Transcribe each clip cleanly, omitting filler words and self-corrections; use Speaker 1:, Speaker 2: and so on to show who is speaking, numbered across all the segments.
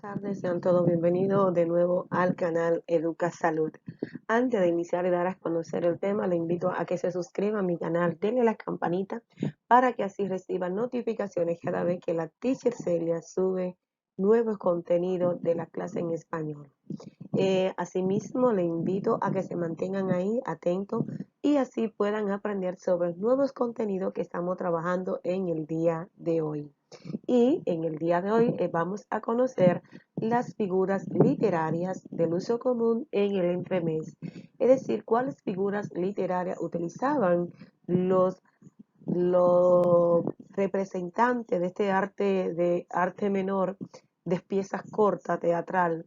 Speaker 1: Tardes, sean todos bienvenidos de nuevo al canal Educa Salud. Antes de iniciar y dar a conocer el tema, le invito a que se suscriba a mi canal, denle la campanita para que así reciban notificaciones cada vez que la teacher Celia sube nuevos contenidos de la clase en español. Asimismo, le invito a que se mantengan ahí atentos y así puedan aprender sobre nuevos contenidos que estamos trabajando en el día de hoy. Y en el día de hoy vamos a conocer las figuras literarias del uso común en el entremés, es decir, cuáles figuras literarias utilizaban los representantes de este arte menor de piezas cortas teatral,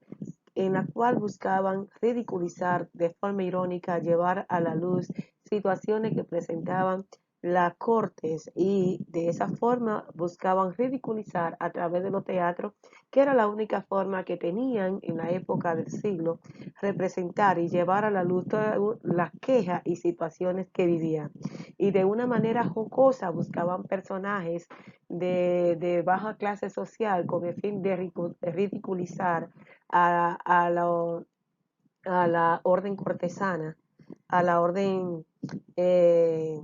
Speaker 1: en la cual buscaban ridiculizar de forma irónica, llevar a la luz situaciones que presentaban las cortes y de esa forma buscaban ridiculizar a través de los teatros, que era la única forma que tenían en la época del siglo, representar y llevar a la luz todas las quejas y situaciones que vivían. Y de una manera jocosa buscaban personajes de baja clase social con el fin de ridiculizar a, a, la, a la orden cortesana, a la orden eh,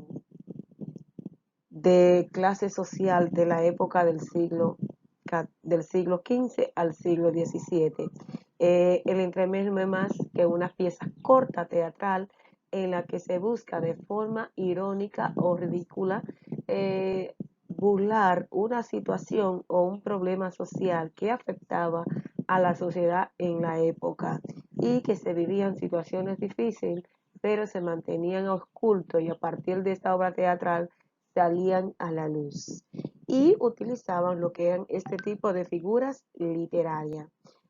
Speaker 1: de clase social de la época del siglo XV al siglo XVII. El entremés no es más que una pieza corta teatral en la que se busca de forma irónica o ridícula burlar una situación o un problema social que afectaba a la sociedad en la época y que se vivían situaciones difíciles, pero se mantenían ocultos y a partir de esta obra teatral salían a la luz y utilizaban lo que eran este tipo de figuras literarias.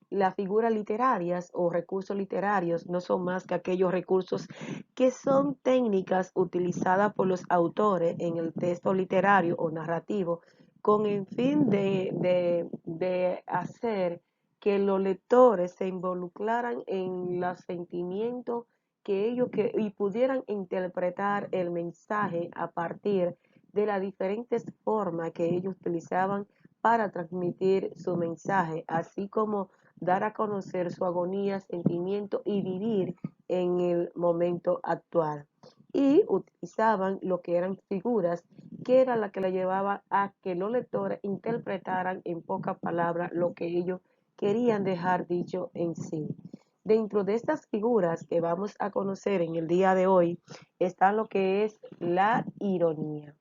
Speaker 1: Las figuras literarias o recursos literarios no son más que aquellos recursos que son técnicas utilizadas por los autores en el texto literario o narrativo con el fin de hacer que los lectores se involucraran en los sentimientos y pudieran interpretar el mensaje a partir de las diferentes formas que ellos utilizaban para transmitir su mensaje, así como dar a conocer su agonía, sentimiento y vivir en el momento actual. Y utilizaban lo que eran figuras, que era la que le llevaba a que los lectores interpretaran en pocas palabras lo que ellos querían dejar dicho en sí. Dentro de estas figuras que vamos a conocer en el día de hoy está lo que es la ironía.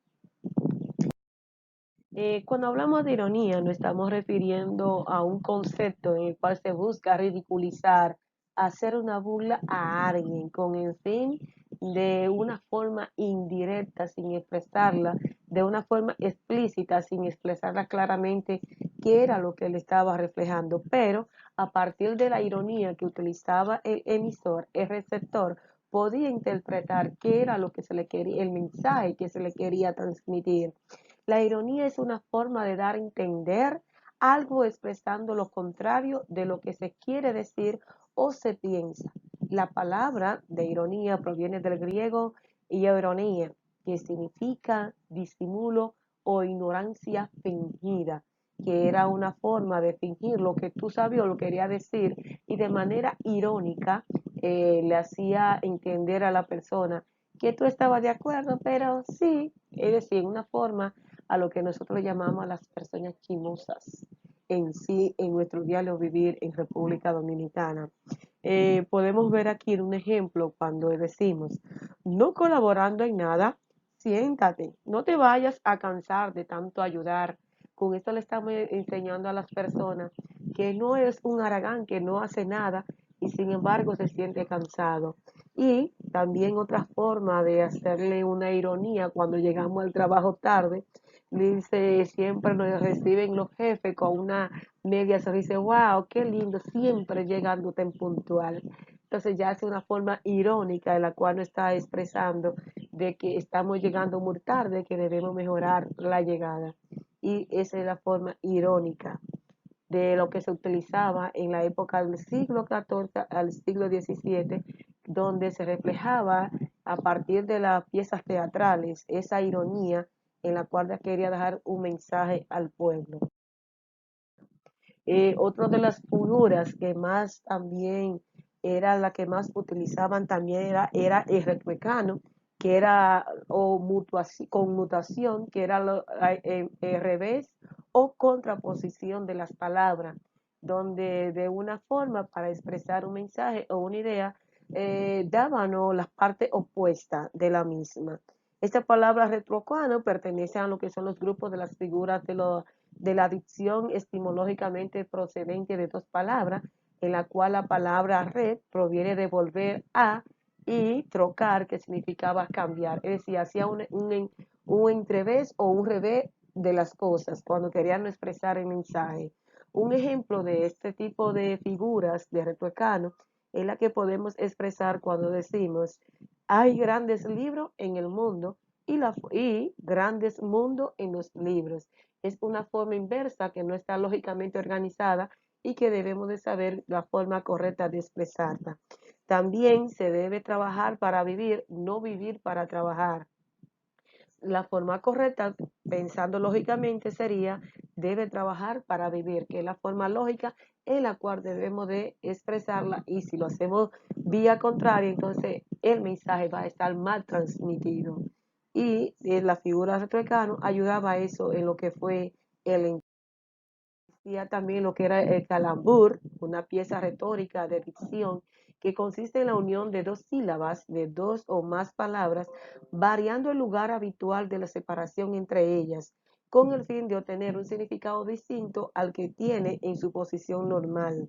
Speaker 1: Cuando hablamos de ironía, nos estamos refiriendo a un concepto en el cual se busca ridiculizar, hacer una burla a alguien con el fin de una forma indirecta, sin expresarla, de una forma explícita, sin expresarla claramente qué era lo que le estaba reflejando, pero a partir de la ironía que utilizaba el emisor, el receptor, podía interpretar qué era lo que se le quería, el mensaje que se le quería transmitir. La ironía es una forma de dar a entender algo expresando lo contrario de lo que se quiere decir o se piensa. La palabra de ironía proviene del griego ironía, que significa disimulo o ignorancia fingida, que era una forma de fingir lo que tú sabías o lo quería decir y de manera irónica le hacía entender a la persona que tú estabas de acuerdo, pero sí, es decir, una forma a lo que nosotros llamamos a las personas chismosas en sí, en nuestro diario vivir en República Dominicana. Podemos ver aquí un ejemplo cuando decimos, no colaborando en nada, siéntate, no te vayas a cansar de tanto ayudar. Con esto le estamos enseñando a las personas que no es un haragán, que no hace nada y sin embargo se siente cansado. Y también otra forma de hacerle una ironía cuando llegamos al trabajo tarde, dice, siempre nos reciben los jefes con una media sonrisa, wow, qué lindo, siempre llegando tan puntual. Entonces ya es una forma irónica en la cual nos está expresando de que estamos llegando muy tarde, que debemos mejorar la llegada. Y esa es la forma irónica de lo que se utilizaba en la época del siglo XIV al siglo XVII, donde se reflejaba a partir de las piezas teatrales esa ironía en la cual quería dejar un mensaje al pueblo. Otra de las figuras que más también era la que más utilizaban también era el retuecano, que era o conmutación, que era el revés o contraposición de las palabras, donde de una forma para expresar un mensaje o una idea daban ¿no? las partes opuestas de la misma. Esta palabra retrocuano pertenece a lo que son los grupos de las figuras de la dicción estimológicamente procedente de dos palabras, en la cual la palabra red proviene de volver a y trocar, que significaba cambiar. Es decir, hacía un entrevés o un revés de las cosas cuando querían expresar el mensaje. Un ejemplo de este tipo de figuras de retuecano es la que podemos expresar cuando decimos hay grandes libros en el mundo y grandes mundos en los libros. Es una forma inversa que no está lógicamente organizada y que debemos de saber la forma correcta de expresarla. También se debe trabajar para vivir, no vivir para trabajar. La forma correcta, pensando lógicamente, sería debe trabajar para vivir, que es la forma lógica en la cual debemos de expresarla, y si lo hacemos vía contraria, entonces el mensaje va a estar mal transmitido. Y la figura de retroecano ayudaba a eso en lo que fue el también lo que era el calambur, una pieza retórica de dicción que consiste en la unión de dos sílabas de dos o más palabras, variando el lugar habitual de la separación entre ellas, con el fin de obtener un significado distinto al que tiene en su posición normal.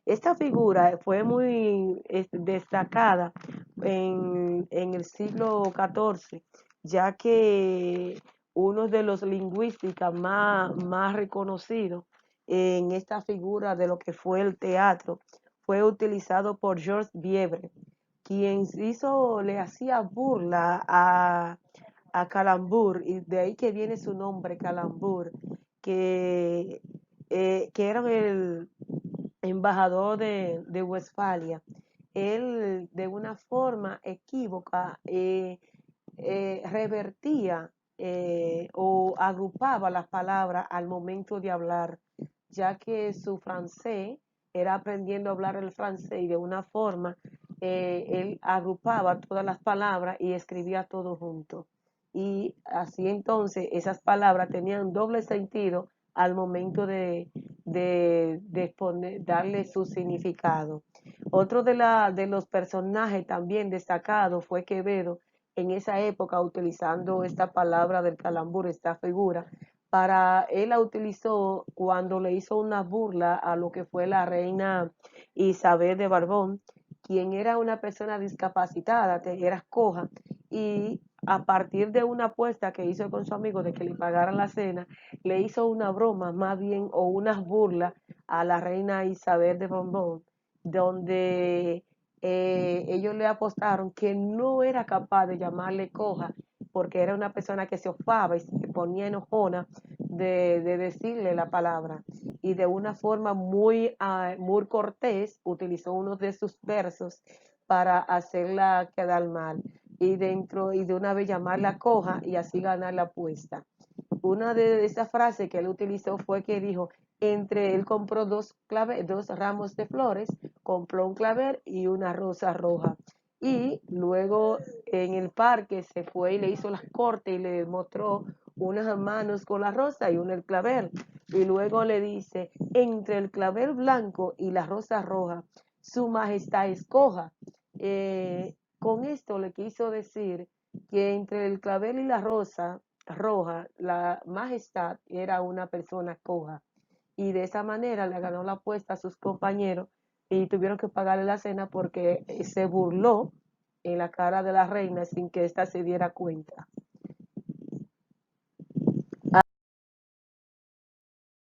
Speaker 1: Esta figura fue muy destacada en el siglo XIV, ya que uno de los lingüísticos más reconocidos en esta figura de lo que fue el teatro fue utilizado por Georges Bièvre, quien le hacía burla a Calambur, y de ahí que viene su nombre, Calambur, que, que era el embajador de Westfalia. Él, de una forma equívoca, revertía o agrupaba las palabras al momento de hablar, ya que su francés era aprendiendo a hablar el francés y de una forma él agrupaba todas las palabras y escribía todo junto. Y así entonces esas palabras tenían doble sentido al momento de darle su significado. Otro de los personajes también destacados fue Quevedo, en esa época utilizando esta palabra del calambur, esta figura, él la utilizó cuando le hizo una burla a lo que fue la reina Isabel de Barbón, quien era una persona discapacitada, era coja, y a partir de una apuesta que hizo con su amigo de que le pagaran la cena, le hizo una broma más bien o una burla a la reina Isabel de Borbón, donde ellos le apostaron que no era capaz de llamarle coja porque era una persona que se ofaba y se ponía enojona de decirle la palabra, y de una forma muy cortés utilizó uno de sus versos para hacerla quedar mal y de una vez llamarla coja y así ganar la apuesta. Una de esas frases que él utilizó fue que dijo, él compró dos ramos de flores, compró un clavel y una rosa roja. Y luego en el parque se fue y le hizo las cortes y le mostró unas manos con la rosa y una el clavel. Y luego le dice, entre el clavel blanco y la rosa roja, su majestad escoja. Con esto le quiso decir que entre el clavel y la rosa roja, la majestad era una persona coja. Y de esa manera le ganó la apuesta a sus compañeros y tuvieron que pagarle la cena porque se burló en la cara de la reina sin que ésta se diera cuenta.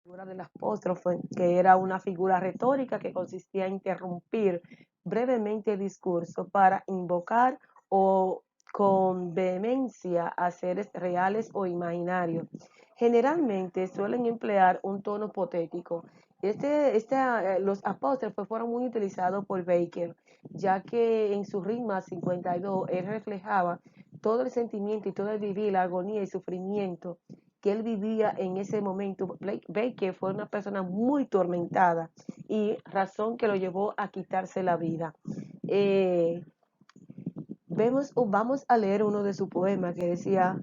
Speaker 1: Figura del apóstrofe, que era una figura retórica que consistía en interrumpir brevemente el discurso para invocar o con vehemencia a seres reales o imaginarios. Generalmente suelen emplear un tono potético. Los apóstrofes fueron muy utilizados por Baker, ya que en su rima 52 él reflejaba todo el sentimiento y todo el vivir, la agonía y sufrimiento que él vivía en ese momento. Ve que fue una persona muy tormentada y razón que lo llevó a quitarse la vida. Eh, vamos a leer uno de sus poemas que decía: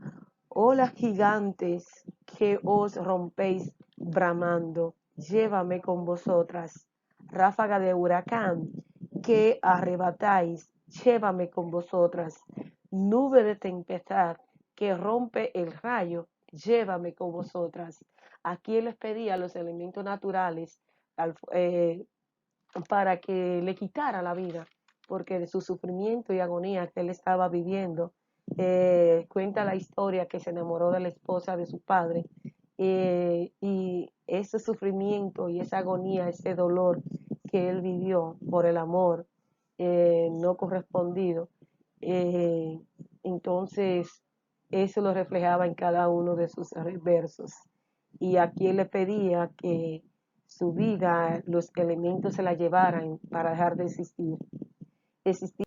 Speaker 1: olas gigantes que os rompéis bramando, llévame con vosotras. Ráfaga de huracán que arrebatáis, llévame con vosotras. Nube de tempestad que rompe el rayo, llévame con vosotras. Aquí él les pedía los elementos naturales para que le quitara la vida, porque de su sufrimiento y agonía que él estaba viviendo. Cuenta la historia que se enamoró de la esposa de su padre, y ese sufrimiento y esa agonía, ese dolor que él vivió por el amor no correspondido, eh, entonces eso lo reflejaba en cada uno de sus versos. Y aquí él le pedía que su vida, los elementos se la llevaran para dejar de existir. Existía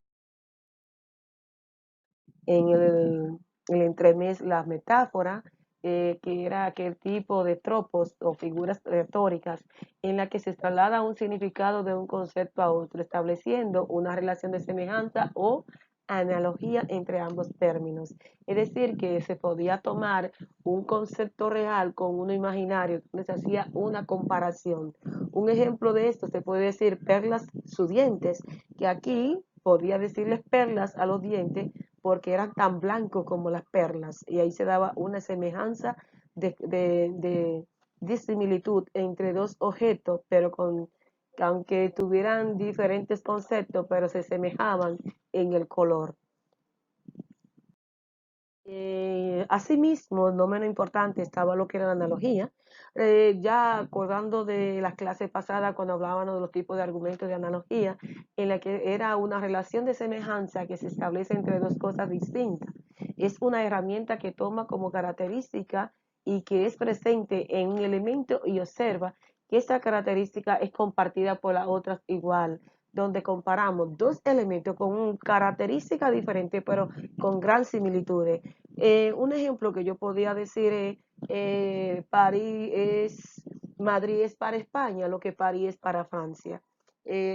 Speaker 1: en el entremés la metáfora, que era aquel tipo de tropos o figuras retóricas en la que se traslada un significado de un concepto a otro, estableciendo una relación de semejanza o analogía entre ambos términos. Es decir, que se podía tomar un concepto real con uno imaginario, donde se hacía una comparación. Un ejemplo de esto se puede decir perlas sudientes, que aquí podía decirles perlas a los dientes porque eran tan blancos como las perlas, y ahí se daba una semejanza de similitud entre dos objetos, pero aunque tuvieran diferentes conceptos, pero se semejaban en el color. Asimismo, no menos importante, estaba lo que era la analogía. Ya acordando de las clases pasadas cuando hablábamos de los tipos de argumentos de analogía, en la que era una relación de semejanza que se establece entre dos cosas distintas. Es una herramienta que toma como característica y que es presente en un elemento y observa que esta característica es compartida por las otras igual, donde comparamos dos elementos con características diferentes pero con gran similitudes. Un ejemplo que yo podía decir es, Madrid es para España, lo que París es para Francia.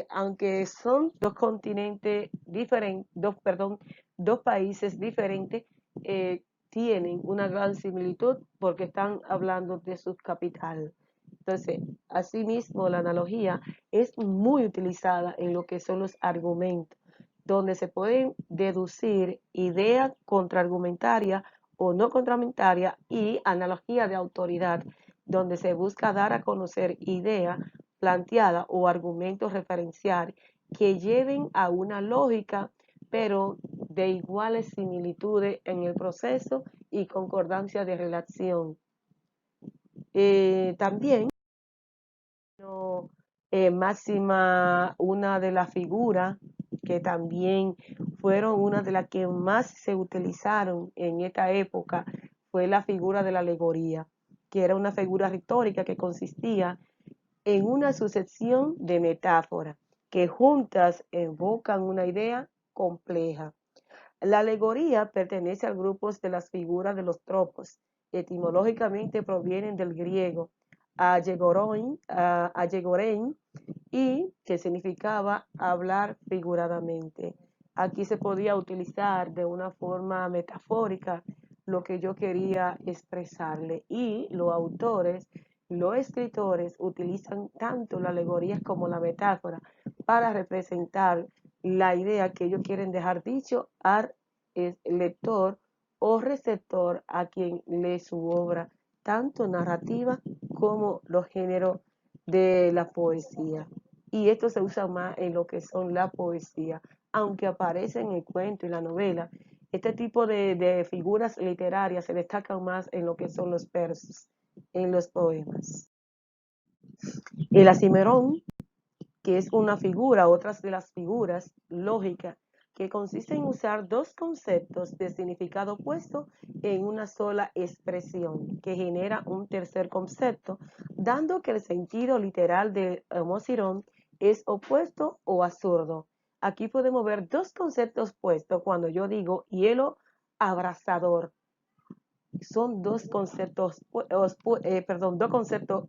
Speaker 1: Aunque son dos continentes diferentes, dos países diferentes, tienen una gran similitud porque están hablando de su capital. Entonces, asimismo, la analogía es muy utilizada en lo que son los argumentos, donde se pueden deducir ideas contraargumentarias o no contraargumentarias y analogía de autoridad, donde se busca dar a conocer ideas planteadas o argumentos referenciales que lleven a una lógica, pero de iguales similitudes en el proceso y concordancia de relación. También no, máxima, una de las figuras que también fueron una de las que más se utilizaron en esta época fue la figura de la alegoría, que era una figura retórica que consistía en una sucesión de metáforas que juntas evocan una idea compleja. La alegoría pertenece al grupo de las figuras de los tropos. Etimológicamente provienen del griego ayegorein, y que significaba hablar figuradamente. Aquí se podía utilizar de una forma metafórica lo que yo quería expresarle, y los autores, los escritores utilizan tanto la alegoría como la metáfora para representar la idea que ellos quieren dejar dicho al lector o receptor a quien lee su obra, tanto narrativa como los géneros de la poesía. Y esto se usa más en lo que son la poesía, aunque aparece en el cuento y la novela. Este tipo de figuras literarias se destacan más en lo que son los versos, en los poemas. El Asimerón, que es una figura, otras de las figuras lógicas, que consiste en usar dos conceptos de significado opuesto en una sola expresión, que genera un tercer concepto, dando que el sentido literal de homocirón es opuesto o absurdo. Aquí podemos ver dos conceptos puestos cuando yo digo hielo abrasador. son dos conceptos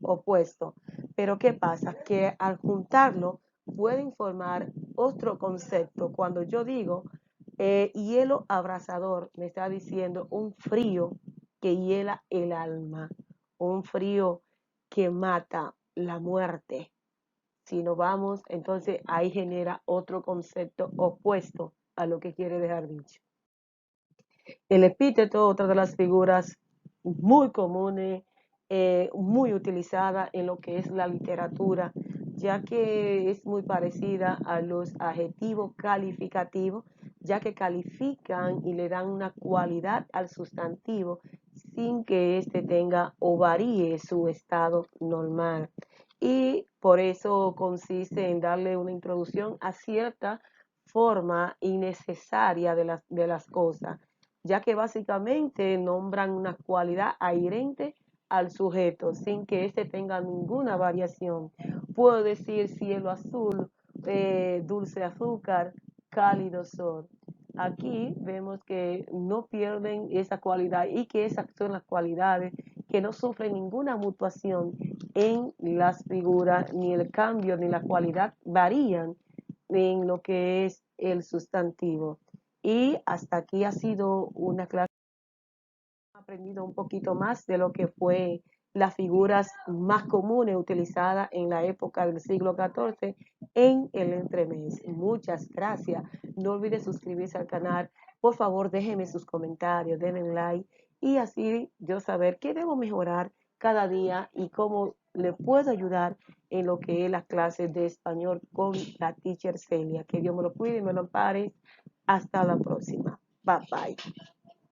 Speaker 1: opuestos. Pero ¿qué pasa? Que al juntarlo pueden formar otro concepto. Cuando yo digo hielo abrasador, me está diciendo un frío que hiela el alma, un frío que mata la muerte. Si nos vamos, entonces ahí genera otro concepto opuesto a lo que quiere dejar dicho. El epíteto, otra de las figuras muy comunes, muy utilizada en lo que es la literatura, ya que es muy parecida a los adjetivos calificativos, ya que califican y le dan una cualidad al sustantivo sin que éste tenga o varíe su estado normal. Y por eso consiste en darle una introducción a cierta forma innecesaria de las cosas, ya que básicamente nombran una cualidad adherente al sujeto sin que éste tenga ninguna variación. Puedo decir cielo azul, dulce azúcar, cálido sol. Aquí vemos que no pierden esa cualidad y que esas son las cualidades que no sufren ninguna mutuación en las figuras, ni el cambio ni la cualidad varían en lo que es el sustantivo. Y hasta aquí ha sido una clase, aprendido un poquito más de lo que fue las figuras más comunes utilizadas en la época del siglo XIV en el entremés. Muchas gracias. No olvide suscribirse al canal. Por favor, déjenme sus comentarios, denle like y así yo saber qué debo mejorar cada día y cómo le puedo ayudar en lo que es las clases de español con la teacher Celia. Que Dios me lo cuide y me lo ampare. Hasta la próxima. Bye bye.